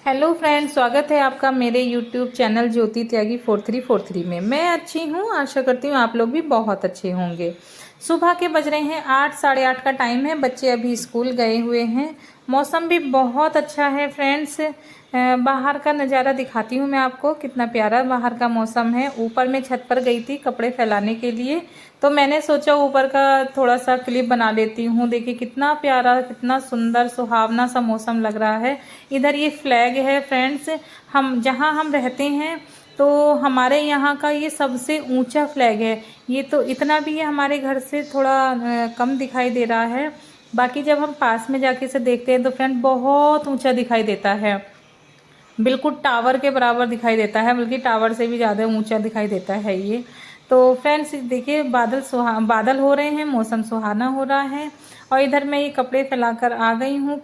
Hello friends, स्वागत है आपका मेरे यूट्यूब चैनल ज्योति त्यागी 4343 में। मैं अच्छी हूँ, आशा करती हूँ आप लोग भी बहुत अच्छे होंगे। सुबह के बज रहे हैं 8, साढ़े 8 का टाइम है। बच्चे अभी स्कूल गए हुए हैं। मौसम भी बहुत अच्छा है फ्रेंड्स। बाहर का नज़ारा दिखाती हूँ मैं आपको, कितना प्यारा बाहर का मौसम है। ऊपर मैं छत पर गई थी कपड़े फैलाने के लिए, तो मैंने सोचा ऊपर का थोड़ा सा क्लिप बना लेती हूँ। देखिए कितना प्यारा, कितना सुंदर सुहावना सा मौसम लग रहा है। इधर ये फ्लैग है फ्रेंड्स, हम जहाँ हम रहते हैं तो हमारे यहाँ का ये सबसे ऊंचा फ्लैग है। ये तो इतना भी है, हमारे घर से थोड़ा कम दिखाई दे रहा है। बाकी जब हम पास में जाके इसे देखते हैं तो फ्रेंड बहुत ऊंचा दिखाई देता है, बिल्कुल टावर के बराबर दिखाई देता है, बल्कि टावर से भी ज़्यादा ऊंचा दिखाई देता है ये। तो फ्रेंड्स देखिए बादल हो रहे हैं, मौसम सुहाना हो रहा है। और इधर मैं ये कपड़े फैलाकर आ गई हूँ।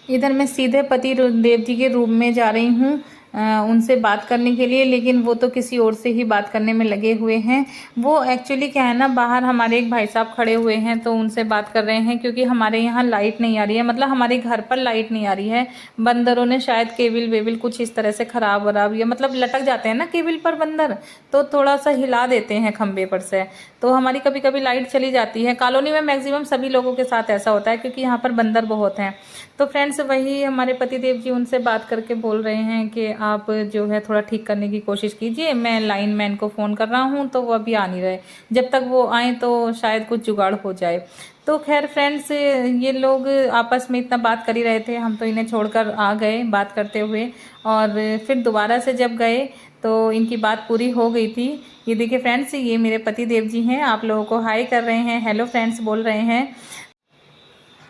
इधर मैं सीधे पति देव जी के रूम में जा रही हूँ उनसे बात करने के लिए, लेकिन वो तो किसी और से ही बात करने में लगे हुए हैं। वो एक्चुअली क्या है ना, बाहर हमारे एक भाई साहब खड़े हुए हैं तो उनसे बात कर रहे हैं, क्योंकि हमारे यहाँ लाइट नहीं आ रही है, मतलब हमारे घर पर लाइट नहीं आ रही है। बंदरों ने शायद केबल वेबिल कुछ इस तरह से खराब वराब, या मतलब लटक जाते हैं ना केबल पर बंदर, तो थोड़ा सा हिला देते हैं खंबे पर से, तो हमारी कभी कभी लाइट चली जाती है। कॉलोनी में मैक्सिमम सभी लोगों के साथ ऐसा होता है, क्योंकि यहाँ पर बंदर बहुत हैं। तो फ्रेंड्स वही हमारे पति देव जी उनसे बात करके बोल रहे हैं कि आप जो है थोड़ा ठीक करने की कोशिश कीजिए। मैं लाइन मैन को फ़ोन कर रहा हूँ तो वो अभी आ नहीं रहे, जब तक वो आए तो शायद कुछ जुगाड़ हो जाए। तो खैर फ्रेंड्स, ये लोग आपस में इतना बात कर ही रहे थे, हम तो इन्हें छोड़कर आ गए बात करते हुए। और फिर दोबारा से जब गए तो इनकी बात पूरी हो गई थी। ये देखिए फ्रेंड्स, ये मेरे पति देव जी हैं, आप लोगों को हाय कर रहे हैं, हेलो फ्रेंड्स बोल रहे हैं।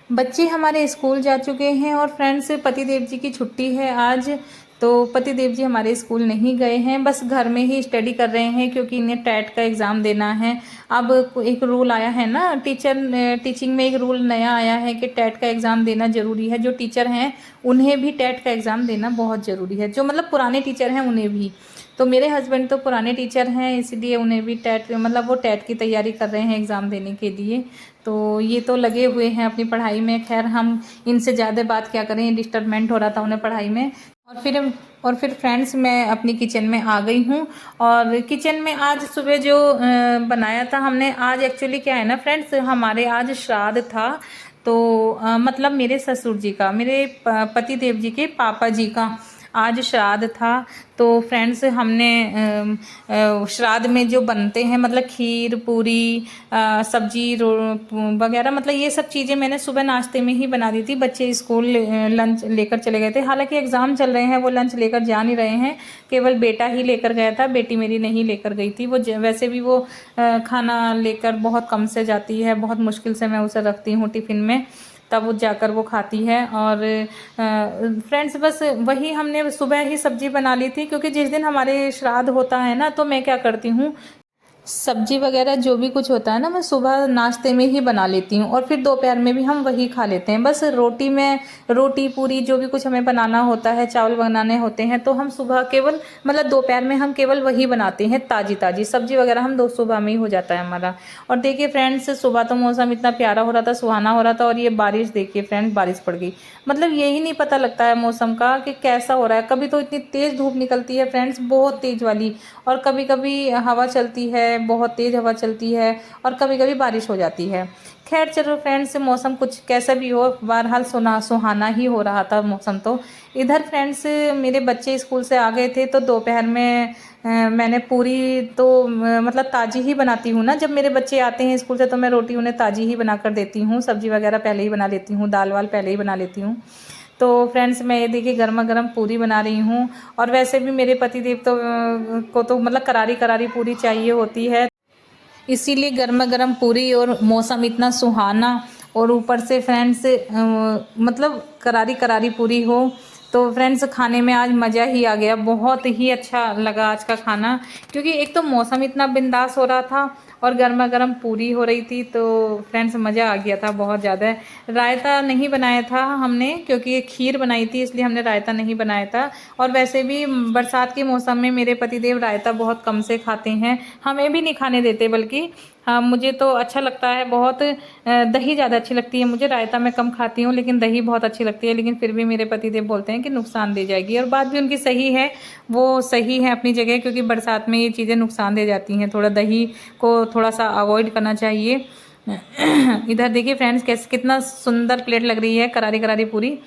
बच्चे हमारे स्कूल जा चुके हैं और फ्रेंड्स पति देव जी की छुट्टी है आज, तो पति देव जी हमारे स्कूल नहीं गए हैं, बस घर में ही स्टडी कर रहे हैं, क्योंकि इन्हें टेट का एग्ज़ाम देना है। अब एक रूल आया है ना, टीचिंग में एक रूल नया आया है कि टेट का एग्ज़ाम देना ज़रूरी है। जो टीचर हैं उन्हें भी टेट का एग्ज़ाम देना बहुत ज़रूरी है, जो मतलब पुराने टीचर हैं उन्हें भी। तो मेरे हस्बैंड तो पुराने टीचर हैं, इसलिए उन्हें भी टेट, मतलब वो टेट की तैयारी कर रहे हैं एग्ज़ाम देने के लिए। तो ये तो लगे हुए हैं अपनी पढ़ाई में। खैर हम इनसे ज़्यादा बात क्या करें, डिस्टर्बमेंट हो रहा था उन्हें पढ़ाई में। और फिर फ्रेंड्स मैं अपनी किचन में आ गई हूँ। और किचन में आज सुबह जो बनाया था हमने, आज एक्चुअली क्या है ना फ्रेंड्स, हमारे आज श्राद्ध था। तो मतलब मेरे ससुर जी का, मेरे पति देव जी के पापा जी का आज श्राद्ध था। तो फ्रेंड्स हमने श्राद्ध में जो बनते हैं, मतलब खीर पूरी सब्जी वगैरह, मतलब ये सब चीज़ें मैंने सुबह नाश्ते में ही बना दी थी। बच्चे स्कूल लंच लेकर चले गए थे, हालांकि एग्ज़ाम चल रहे हैं, वो लंच लेकर जा नहीं रहे हैं, केवल बेटा ही लेकर गया था, बेटी मेरी नहीं लेकर गई थी। वो वैसे भी वो खाना लेकर बहुत कम से जाती है, बहुत मुश्किल से मैं उसे रखती हूँ टिफ़िन में, तब वो जाकर वो खाती है। और फ्रेंड्स बस वही हमने सुबह ही सब्जी बना ली थी, क्योंकि जिस दिन हमारे श्राद्ध होता है ना, तो मैं क्या करती हूँ, सब्जी वगैरह जो भी कुछ होता है ना, मैं सुबह नाश्ते में ही बना लेती हूँ, और फिर दोपहर में भी हम वही खा लेते हैं। बस रोटी पूरी जो भी कुछ हमें बनाना होता है, चावल बनाने होते हैं, तो हम सुबह केवल, मतलब दोपहर में हम केवल वही बनाते हैं, ताज़ी ताज़ी सब्जी वगैरह हम दो सुबह में ही हो जाता है हमारा। और देखिए फ्रेंड्स, सुबह तो मौसम इतना प्यारा हो रहा था, सुहाना हो रहा था, और ये बारिश देखिए फ्रेंड, बारिश पड़ गई। मतलब यही नहीं पता लगता है मौसम का कि कैसा हो रहा है। कभी तो इतनी तेज़ धूप निकलती है फ्रेंड्स, बहुत तेज़ वाली, और कभी कभी हवा चलती है, बहुत तेज़ हवा चलती है, और कभी कभी बारिश हो जाती है। खैर चलो फ्रेंड्स, मौसम कुछ कैसा भी हो, बहरहाल सुहाना ही हो रहा था मौसम तो। इधर फ्रेंड्स मेरे बच्चे स्कूल से आ गए थे, तो दोपहर में मैंने पूरी तो मतलब ताज़ी ही बनाती हूँ ना, जब मेरे बच्चे आते हैं स्कूल से तो मैं रोटी उन्हें ताज़ी ही बना कर देती हूँ, सब्जी वगैरह पहले ही बना लेती हूँ, दाल वाल पहले ही बना लेती हूँ। तो फ्रेंड्स मैं ये देखिए गर्मा गर्म पूरी बना रही हूँ। और वैसे भी मेरे पतिदेव तो को तो मतलब करारी करारी पूरी चाहिए होती है, इसीलिए गर्मा गर्म पूरी, और मौसम इतना सुहाना, और ऊपर से फ्रेंड्स मतलब करारी करारी पूरी हो, तो फ्रेंड्स खाने में आज मज़ा ही आ गया, बहुत ही अच्छा लगा आज का खाना। क्योंकि एक तो मौसम इतना बिंदास हो रहा था और गर्मा गर्म पूरी हो रही थी, तो फ्रेंड्स मज़ा आ गया था बहुत ज़्यादा। रायता नहीं बनाया था हमने, क्योंकि ये खीर बनाई थी, इसलिए हमने रायता नहीं बनाया था। और वैसे भी बरसात के मौसम में मेरे पतिदेव रायता बहुत कम से खाते हैं, हमें भी नहीं खाने देते, बल्कि हाँ, मुझे तो अच्छा लगता है बहुत। दही ज़्यादा अच्छी लगती है मुझे, रायता मैं कम खाती हूँ, लेकिन दही बहुत अच्छी लगती है। लेकिन फिर भी मेरे पतिदेव बोलते हैं कि नुकसान दे जाएगी, और बात भी उनकी सही है, वो सही है अपनी जगह, क्योंकि बरसात में ये चीज़ें नुकसान दे जाती हैं। थोड़ा दही को थोड़ा सा अवॉइड करना चाहिए। इधर देखिए फ्रेंड्स, कैसे कितना सुंदर प्लेट लग रही है, करारी करारी पूरी।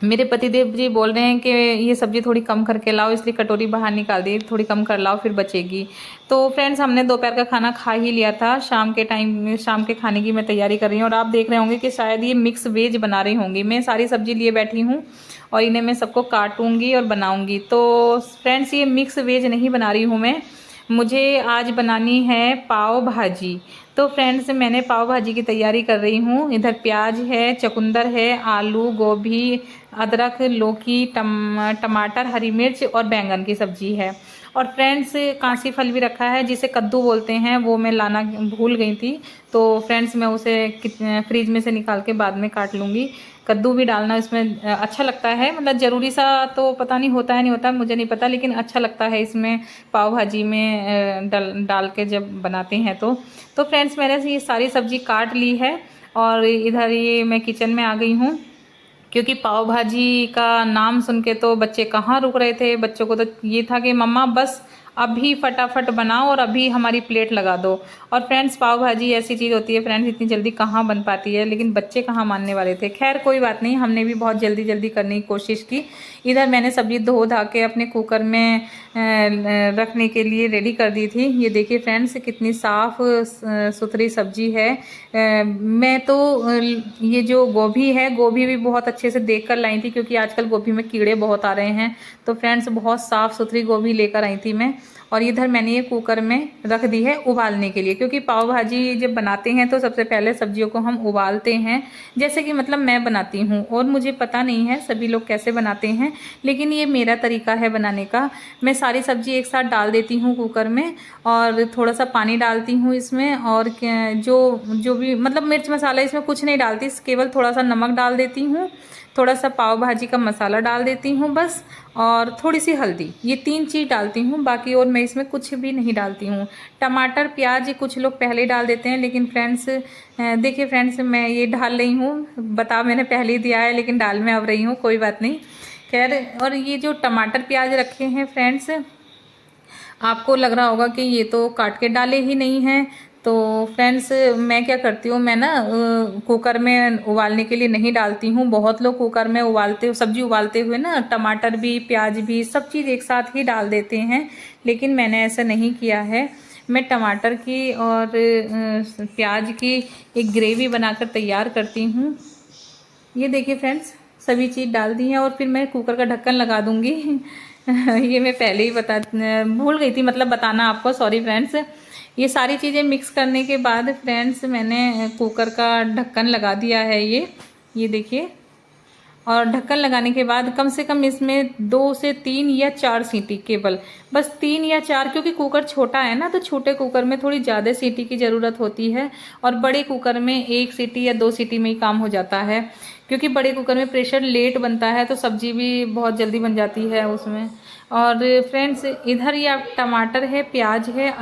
मेरे पतिदेव जी बोल रहे हैं कि ये सब्ज़ी थोड़ी कम करके लाओ, इसलिए कटोरी बाहर निकाल दी, थोड़ी कम कर लाओ फिर बचेगी। तो फ्रेंड्स, हमने दोपहर का खाना खा ही लिया था। शाम के टाइम में शाम के खाने की मैं तैयारी कर रही हूँ, और आप देख रहे होंगे कि शायद ये मिक्स वेज बना रही होंगी। मैं सारी सब्ज़ी लिए बैठी हूँ और इन्हें मैं सबको काटूंगी और बनाऊंगी। तो फ्रेंड्स, ये मिक्स वेज नहीं बना रही हूँ मैं, मुझे आज बनानी है पाव भाजी। तो फ्रेंड्स, मैंने पाव भाजी की तैयारी कर रही हूँ। इधर प्याज है, चुकंदर है, आलू, गोभी, अदरक, लौकी, टमाटर, हरी मिर्च और बैंगन की सब्जी है। और फ्रेंड्स, कांसी फल भी रखा है जिसे कद्दू बोलते हैं, वो मैं लाना भूल गई थी। तो फ्रेंड्स, मैं उसे फ्रिज में से निकाल के बाद में काट लूँगी। कद्दू भी डालना इसमें अच्छा लगता है, मतलब ज़रूरी सा तो पता नहीं होता है नहीं होता है, मुझे नहीं पता, लेकिन अच्छा लगता है इसमें पाव भाजी में डाल के जब बनाते हैं तो फ्रेंड्स, मैंने ये सारी सब्ज़ी काट ली है, और इधर ये मैं किचन में आ गई हूँ, क्योंकि पाव भाजी का नाम सुन के तो बच्चे कहाँ रुक रहे थे। बच्चों को तो ये था कि मम्मा बस अभी फटाफट बनाओ और अभी हमारी प्लेट लगा दो। और फ्रेंड्स, पाव भाजी ऐसी चीज़ होती है फ्रेंड्स, इतनी जल्दी कहाँ बन पाती है, लेकिन बच्चे कहाँ मानने वाले थे। खैर कोई बात नहीं, हमने भी बहुत जल्दी जल्दी करने की कोशिश की। इधर मैंने सब्जी धो धा के अपने कुकर में रखने के लिए रेडी कर दी थी। ये देखिए फ्रेंड्स, कितनी साफ़ सुथरी सब्जी है। मैं तो ये जो गोभी है, गोभी भी बहुत अच्छे से देख कर लाई थी, क्योंकि आजकल गोभी में कीड़े बहुत आ रहे हैं। तो फ्रेंड्स, बहुत साफ़ सुथरी गोभी लेकर आई थी मैं। और इधर मैंने ये कुकर में रख दी है उबालने के लिए, क्योंकि पाव भाजी जब बनाते हैं तो सबसे पहले सब्जियों को हम उबालते हैं, जैसे कि मतलब मैं बनाती हूँ। और मुझे पता नहीं है सभी लोग कैसे बनाते हैं, लेकिन ये मेरा तरीका है बनाने का। मैं सारी सब्जी एक साथ डाल देती हूँ कुकर में, और थोड़ा सा पानी डालती हूँ इसमें, और जो जो भी मतलब मिर्च मसाला इसमें कुछ नहीं डालती, केवल थोड़ा सा नमक डाल देती हूँ, थोड़ा सा पाव भाजी का मसाला डाल देती हूँ बस, और थोड़ी सी हल्दी, ये 3 चीज़ डालती हूँ। बाकी और मैं इसमें कुछ भी नहीं डालती हूँ। टमाटर प्याज कुछ लोग पहले डाल देते हैं, लेकिन फ्रेंड्स देखिए फ्रेंड्स, मैं ये डाल रही हूँ, बता मैंने पहले ही दिया है, लेकिन डाल मैं अब रही हूँ, कोई बात नहीं। खैर, और ये जो टमाटर प्याज रखे हैं फ्रेंड्स, आपको लग रहा होगा कि ये तो काट के डाले ही नहीं हैं। तो फ्रेंड्स, मैं क्या करती हूँ, मैं ना कुकर में उबालने के लिए नहीं डालती हूँ। बहुत लोग कुकर में उबालते सब्जी उबालते हुए ना टमाटर भी प्याज भी सब चीज़ एक साथ ही डाल देते हैं, लेकिन मैंने ऐसा नहीं किया है। मैं टमाटर की और प्याज की एक ग्रेवी बनाकर तैयार करती हूँ। ये देखिए फ्रेंड्स, सभी चीज़ डाल दी है, और फिर मैं कुकर का ढक्कन लगा दूँगी। ये मैं पहले ही भूल गई थी, मतलब बताना आपको, सॉरी फ्रेंड्स। ये सारी चीज़ें मिक्स करने के बाद फ्रेंड्स, मैंने कुकर का ढक्कन लगा दिया है। ये देखिए, और ढक्कन लगाने के बाद कम से कम इसमें 2 से 3 या 4 सीटी, केवल बस 3 या 4, क्योंकि कुकर छोटा है ना, तो छोटे कुकर में थोड़ी ज़्यादा सीटी की ज़रूरत होती है, और बड़े कुकर में 1 सीटी या 2 सीटी में ही काम हो जाता है, क्योंकि बड़े कुकर में प्रेशर लेट बनता है, तो सब्जी भी बहुत जल्दी बन जाती है उसमें। और फ्रेंड्स, इधर ये टमाटर है, प्याज है,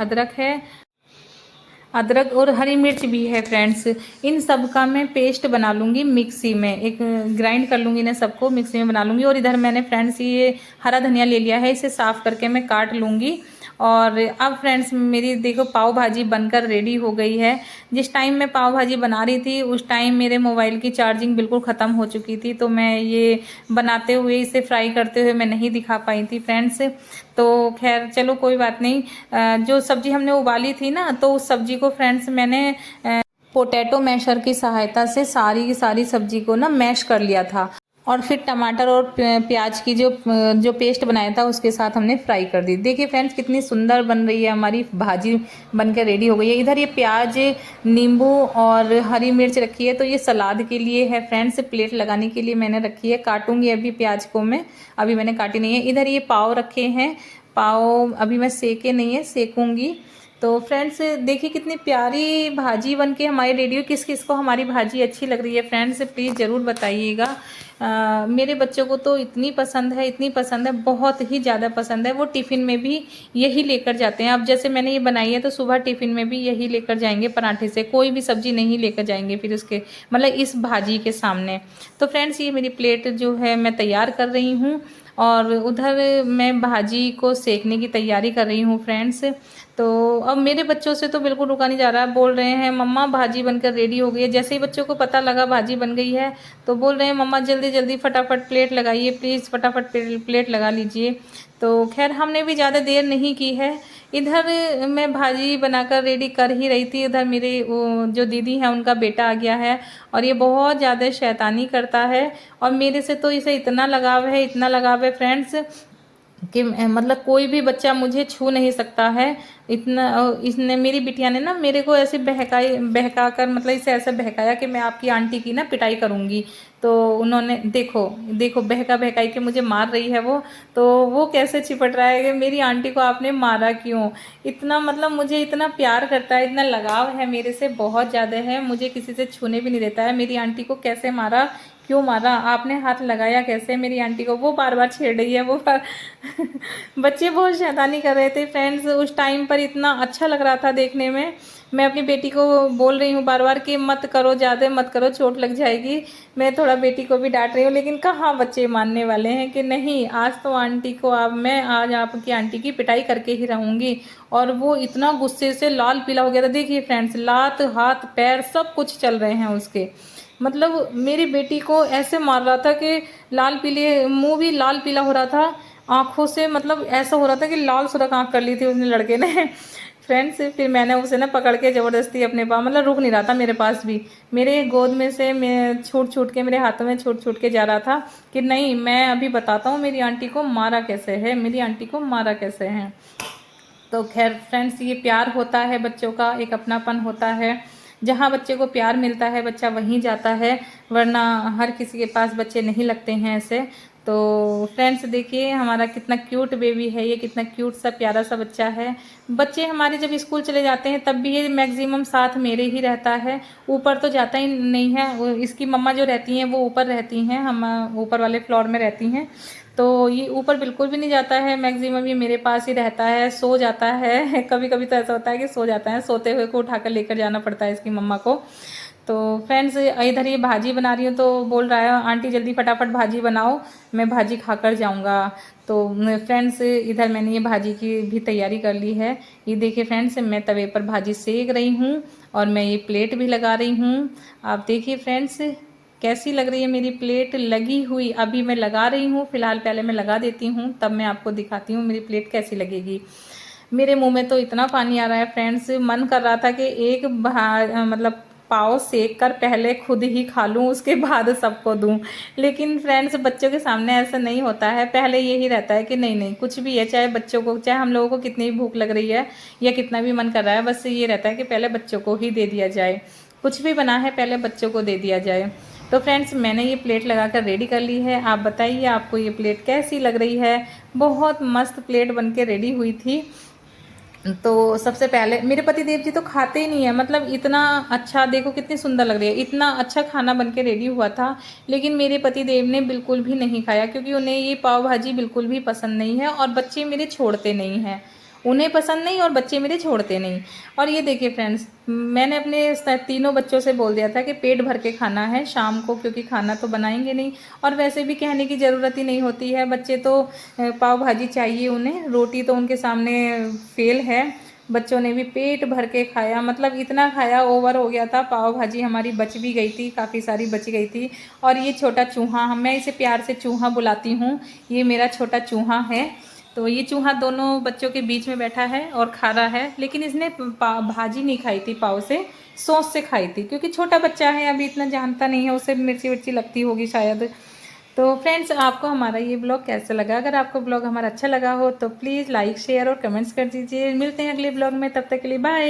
अदरक और हरी मिर्च भी है फ्रेंड्स। इन सब का मैं पेस्ट बना लूँगी मिक्सी में, एक ग्राइंड कर लूँगी इन्हें सबको, मिक्सी में बना लूँगी। और इधर मैंने फ्रेंड्स ये हरा धनिया ले लिया है, इसे साफ़ करके मैं काट लूँगी। और अब फ्रेंड्स, मेरी देखो पाव भाजी बनकर रेडी हो गई है। जिस टाइम मैं पाव भाजी बना रही थी उस टाइम मेरे मोबाइल की चार्जिंग बिल्कुल ख़त्म हो चुकी थी, तो मैं ये बनाते हुए, इसे फ्राई करते हुए मैं नहीं दिखा पाई थी फ्रेंड्स। तो खैर चलो कोई बात नहीं। जो सब्ज़ी हमने उबाली थी ना, तो उस सब्ज़ी को फ्रेंड्स मैंने पोटैटो मैशर की सहायता से सारी की सारी सब्ज़ी को ना मैश कर लिया था, और फिर टमाटर और प्याज की जो पेस्ट बनाया था उसके साथ हमने फ्राई कर दी। देखिए फ्रेंड्स, कितनी सुंदर बन रही है हमारी भाजी, बनकर रेडी हो गई है। इधर ये प्याज, नींबू और हरी मिर्च रखी है, तो ये सलाद के लिए है फ्रेंड्स, प्लेट लगाने के लिए मैंने रखी है। काटूंगी अभी प्याज को मैं, अभी मैंने काटी नहीं है। इधर ये पाव रखे हैं, पाव अभी मैं सेके नहीं है, सेकूंगी। तो फ्रेंड्स देखिए कितनी प्यारी भाजी बनके हमारी रेडी हुई। किस किस को हमारी भाजी अच्छी लग रही है फ्रेंड्स, प्लीज़ ज़रूर बताइएगा। मेरे बच्चों को तो इतनी पसंद है, इतनी पसंद है, बहुत ही ज़्यादा पसंद है। वो टिफ़िन में भी यही लेकर जाते हैं। अब जैसे मैंने ये बनाई है तो सुबह टिफ़िन में भी यही लेकर जाएंगे पराठे से, कोई भी सब्ज़ी नहीं लेकर जाएंगे फिर उसके मतलब इस भाजी के सामने। तो फ्रेंड्स ये मेरी प्लेट जो है मैं तैयार कर रही हूँ और उधर मैं भाजी को सेकने की तैयारी कर रही हूँ फ्रेंड्स। तो अब मेरे बच्चों से तो बिल्कुल रुका नहीं जा रहा, बोल रहे हैं मम्मा भाजी बनकर रेडी हो गई है। जैसे ही बच्चों को पता लगा भाजी बन गई है तो बोल रहे हैं मम्मा जल्दी जल्दी फटाफट प्लेट लगाइए, प्लीज़ फटाफट प्लेट लगा लीजिए। तो खैर हमने भी ज़्यादा देर नहीं की है। इधर मैं भाजी बनाकर रेडी कर ही रही थी, उधर मेरे वो जो दीदी हैं उनका बेटा आ गया है और ये बहुत ज़्यादा शैतानी करता है और मेरे से तो इसे इतना लगाव है, इतना लगाव है फ्रेंड्स कि मतलब कोई भी बच्चा मुझे छू नहीं सकता है। इतना इसने मेरी बिटिया ने ना मेरे को ऐसे बहका कर मतलब इसे ऐसा बहकाया कि मैं आपकी आंटी की ना पिटाई करूँगी। तो उन्होंने देखो देखो बहकाई के मुझे मार रही है वो। तो वो कैसे चिपट रहा है कि मेरी आंटी को आपने मारा क्यों। इतना मतलब मुझे इतना प्यार करता है, इतना लगाव है मेरे से, बहुत ज़्यादा है, मुझे किसी से छूने भी नहीं देता है। मेरी आंटी को कैसे मारा, क्यों मारा, आपने हाथ लगाया कैसे मेरी आंटी को, वो बार बार छेड़ रही है वो बार बच्चे बहुत शैतानी कर रहे थे फ्रेंड्स। उस टाइम पर इतना अच्छा लग रहा था देखने में। मैं अपनी बेटी को बोल रही हूँ बार बार कि मत करो, ज़्यादा मत करो, चोट लग जाएगी। मैं थोड़ा बेटी को भी डांट रही हूँ लेकिन कहाँ बच्चे मानने वाले हैं कि नहीं आज तो आंटी को मैं आज आपकी आंटी की पिटाई करके ही रहूँगी। और वो इतना गुस्से से लाल पीला हो गया था, देखिए फ्रेंड्स, लात हाथ पैर सब कुछ चल रहे हैं उसके। मतलब मेरी बेटी को ऐसे मार रहा था कि लाल पीले, मुंह भी लाल पीला हो रहा था, आंखों से मतलब ऐसा हो रहा था कि लाल सुर्ख आंख कर ली थी उसने लड़के ने फ्रेंड्स। फिर मैंने उसे ना पकड़ के ज़बरदस्ती अपने पास, मतलब रुक नहीं रहा था मेरे पास भी, मेरे गोद में से मैं छूट छूट के, मेरे हाथों में छूट छूट के जा रहा था कि नहीं मैं अभी बताता हूँ मेरी आंटी को मारा कैसे है, मेरी आंटी को मारा कैसे है। तो खैर फ्रेंड्स ये प्यार होता है बच्चों का, एक अपनापन होता है। जहाँ बच्चे को प्यार मिलता है बच्चा वहीं जाता है, वरना हर किसी के पास बच्चे नहीं लगते हैं ऐसे। तो फ्रेंड्स देखिए हमारा कितना क्यूट बेबी है ये, कितना क्यूट सा प्यारा सा बच्चा है। बच्चे हमारे जब स्कूल चले जाते हैं तब भी ये मैक्सिमम साथ मेरे ही रहता है, ऊपर तो जाता ही नहीं है। इसकी मम्मा जो रहती हैं वो ऊपर रहती हैं, हम ऊपर वाले फ्लोर में रहती हैं। तो ये ऊपर बिल्कुल भी नहीं जाता है, मैक्सिमम ये मेरे पास ही रहता है, सो जाता है कभी कभी तो ऐसा होता है कि सो जाता है, सोते हुए को उठाकर लेकर जाना पड़ता है इसकी मम्मा को। तो फ्रेंड्स इधर ये भाजी बना रही हूँ तो बोल रहा है आंटी जल्दी फटाफट भाजी बनाओ, मैं भाजी खाकर जाऊँगा। तो फ्रेंड्स इधर मैंने ये भाजी की भी तैयारी कर ली है। ये देखिए फ्रेंड्स मैं तवे पर भाजी सेक रही हूँ और मैं ये प्लेट भी लगा रही हूँ। आप देखिए फ्रेंड्स कैसी लग रही है मेरी प्लेट लगी हुई, अभी मैं लगा रही हूँ फिलहाल, पहले मैं लगा देती हूँ तब मैं आपको दिखाती हूँ मेरी प्लेट कैसी लगेगी। मेरे मुंह में तो इतना पानी आ रहा है फ्रेंड्स, मन कर रहा था कि एक मतलब पाव सेक कर पहले खुद ही खा लूँ उसके बाद सबको दूँ। लेकिन फ्रेंड्स बच्चों के सामने ऐसा नहीं होता है, पहले यही रहता है कि नहीं नहीं कुछ भी है, चाहे बच्चों को, चाहे हम लोगों को कितनी भूख लग रही है या कितना भी मन कर रहा है, बस ये रहता है कि पहले बच्चों को ही दे दिया जाए, कुछ भी बना है पहले बच्चों को दे दिया जाए। तो फ्रेंड्स मैंने ये प्लेट लगाकर रेडी कर ली है, आप बताइए आपको ये प्लेट कैसी लग रही है। बहुत मस्त प्लेट बन के रेडी हुई थी। तो सबसे पहले मेरे पति देव जी तो खाते ही नहीं है, मतलब इतना अच्छा, देखो कितनी सुंदर लग रही है, इतना अच्छा खाना बन के रेडी हुआ था, लेकिन मेरे पति देव ने बिल्कुल भी नहीं खाया क्योंकि उन्हें ये पाव भाजी बिल्कुल भी पसंद नहीं है और बच्चे मेरे छोड़ते नहीं हैं, उन्हें पसंद नहीं और बच्चे मेरे छोड़ते नहीं। और ये देखिए फ्रेंड्स मैंने अपने तीनों बच्चों से बोल दिया था कि पेट भर के खाना है शाम को, क्योंकि खाना तो बनाएंगे नहीं और वैसे भी कहने की ज़रूरत ही नहीं होती है, बच्चे तो पाव भाजी चाहिए उन्हें, रोटी तो उनके सामने फेल है। बच्चों ने भी पेट भर के खाया, मतलब इतना खाया ओवर हो गया था, पाव भाजी हमारी बच भी गई थी, काफ़ी सारी बच गई थी। और ये छोटा चूहा, मैं इसे प्यार से चूहा बुलाती हूँ, ये मेरा छोटा चूहा है। तो ये चूहा दोनों बच्चों के बीच में बैठा है और खा रहा है, लेकिन इसने भाजी नहीं खाई थी, पाव से सॉस से खाई थी, क्योंकि छोटा बच्चा है अभी इतना जानता नहीं है, उसे मिर्ची विर्ची लगती होगी शायद। तो फ्रेंड्स आपको हमारा ये ब्लॉग कैसा लगा, अगर आपको ब्लॉग हमारा अच्छा लगा हो तो प्लीज़ लाइक शेयर और कमेंट्स कर दीजिए। मिलते हैं अगले ब्लॉग में, तब तक के लिए बाय।